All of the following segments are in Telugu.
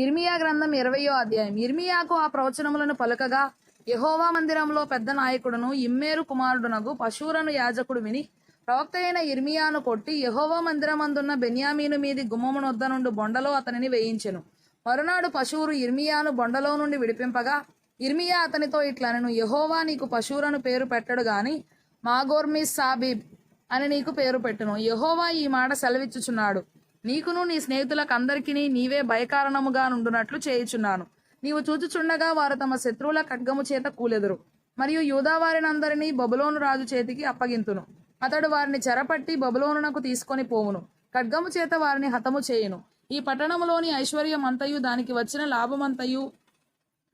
ఇర్మియా గ్రంథం 20వ అధ్యాయం. ఇర్మియాకు ఆ ప్రవచనములను పలుకగా యెహోవా మందిరంలో పెద్ద నాయకుడును ఇమ్మేరు కుమారుడునగు పశూరను యాజకుడు విని ప్రవక్త అయిన ఇర్మియాను కొట్టి యెహోవా మందిరమందున్న బెన్యామీను మీది గుమ్మమునొద్ద నుండి బొండలో అతనిని వేయించెను. మరునాడు పశూరు ఇర్మియాను బొండలో నుండి విడిపింపగా ఇర్మియా అతనితో ఇట్లనెను, యెహోవా నీకు పశూరను పేరు పెట్టడు గాని మాగోర్మిస్ సాబీబ్ అని నీకు పేరు పెట్టును. యెహోవా ఈ మాట సెలవిచ్చుచున్నాడు, నీకును నీ స్నేహితులకు అందరికీ నీవే భయకారణముగా నుండునట్లు చేయుచున్నాను. నీవు చూచుచుండగా వారు తమ శత్రువుల ఖడ్గము చేత కూలెదురు, మరియు యూదా వారినందరినీ బబులోను రాజు చేతికి అప్పగింతును. అతడు వారిని చెరపట్టి బబులోనునకు తీసుకొని పోవును, ఖడ్గము చేత వారిని హతము చేయును. ఈ పట్టణములోని ఐశ్వర్యమంతయు దానికి వచ్చిన లాభమంతయు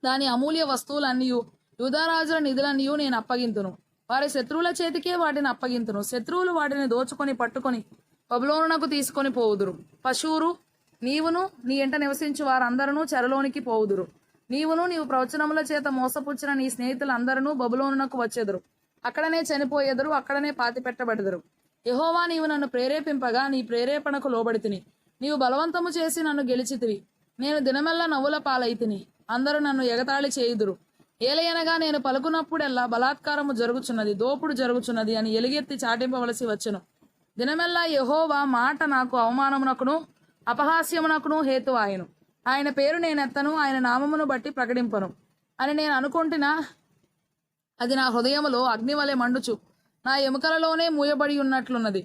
దాని అమూల్య వస్తువులన్నయు యూదారాజుల నిధులన్నయు నేను అప్పగింతును. వారి శత్రువుల చేతికే వాటిని అప్పగింతును. శత్రువులు వాటిని దోచుకొని పట్టుకొని బబులోనునకు తీసుకొని పోవుదురు. పశూరు, నీవును నీ ఇంట నివసించు వారందరూ చెరలోనికి పోవుదురు. నీవు ప్రవచనముల చేత మోసపుచ్చిన నీ స్నేహితులందరూ బబులోనునకు వచ్చెదరు. అక్కడనే చనిపోయేదరు, అక్కడనే పాతిపెట్టబడెదరు. యెహోవా నీవు నన్ను ప్రేరేపింపగా నీ ప్రేరేపణకు లోబడితిని. నీవు బలవంతము చేసి నన్ను గెలిచితివి. నేను దినమెల్లా నవ్వుల పాలైతిని. అందరూ నన్ను ఎగతాళి చేయుదురు. ఏలయనగా నేను పలుకున్నప్పుడెల్లా బలాత్కారము జరుగుచున్నది, దోపుడు జరుగుచున్నది అని ఎలుగెత్తి చాటింపవలసి వచ్చెను. దినమెల్లా యెహోవా మాట నాకు అవమానమునకును అపహాస్యమునకును హేతువాయెను. ఆయన పేరు నేనెత్తను, ఆయన నామమును బట్టి ప్రకటింపను అని నేను అనుకుంటున్నా. అది నా హృదయములో అగ్నివలె మండుచు నా ఎముకలలోనే మూయబడి ఉన్నట్లున్నది.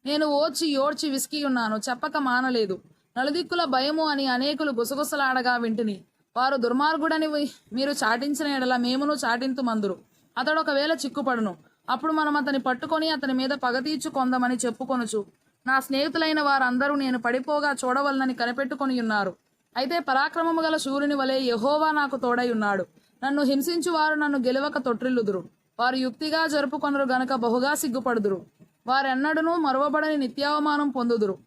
నేను ఓడ్చి విసికి ఉన్నాను, చెప్పక మానలేదు. నలుదిక్కుల భయము అని అనేకులు గుసగుసలాడగా వింటిని. వారు దుర్మార్గుడని మీరు చాటించిన ఎడల మేమును చాటింతుమందురు. అతడు ఒకవేళ చిక్కుపడును, అప్పుడు మనం అతని పట్టుకొని అతని మీద పగ తీర్చుకొందమని చెప్పుకొనుచు నా స్నేహితులైన వారందరూ నేను పడిపోగా చూడవలనని కనిపెట్టుకొని ఉన్నారు. అయితే పరాక్రమము గల శూరుని వలె యెహోవా నాకు తోడై ఉన్నాడు. నన్ను హింసించు వారు నన్ను గెలవక తొట్రిల్లుదురు. వారు యుక్తిగా జరుపుకొనరు గనక బహుగా సిగ్గుపడుదురు. వారెన్నడూనూ మరువబడని నిత్యావమానం పొందుదురు.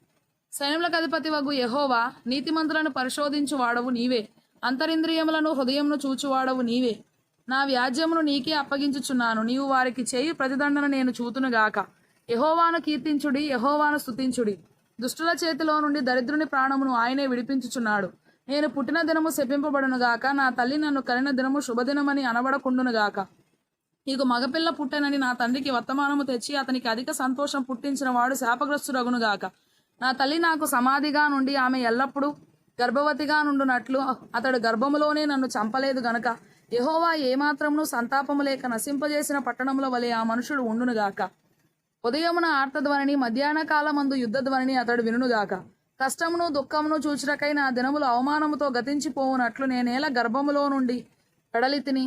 సైన్యములకు అధిపతి వగు యెహోవా, నీతిమంతులను పరిశోధించు వాడవు నీవే, అంతరింద్రియములను హృదయమును చూచువాడవు నీవే. నా వ్యాజ్యమును నీకే అప్పగించుచున్నాను. నీవు వారికి చేయు ప్రతిదండన నేను చూతునుగాక. యెహోవాను కీర్తించుడి, యెహోవాను స్తుతించుడి. దుష్టుల చేతిలో నుండి దరిద్రుని ప్రాణమును ఆయనే విడిపించుచున్నాడు. నేను పుట్టిన దినము శపింపబడునుగాక, నా తల్లి నన్ను కనిన దినము శుభదినమని అనబడకుండునుగాక. నీకు మగపిల్ల పుట్టెనని నా తండ్రికి వర్తమానము తెచ్చి అతనికి అధిక సంతోషం పుట్టించిన వాడు శాపగ్రస్తుడగునుగాక. నా తల్లి నాకు సమాధిగా నుండి ఆమె ఎల్లప్పుడూ గర్భవతిగా నుండునట్లు అతడు గర్భములోనే నన్ను చంపలేదు గనక యెహోవా ఏమాత్రమును సంతాపము లేక నశింపజేసిన పట్టణముల వలె ఆ మనుషుడు ఉండునుగాక. ఉదయమున ఆర్తధ్వనిని, మధ్యాహ్న కాలమందు యుద్ధధ్వనిని అతడు వినుగాక. కష్టమును దుఃఖమును చూచుటకై నా దినములు అవమానముతో గతించిపోవునట్లు నేనేలా గర్భములో నుండి పెడలితిని.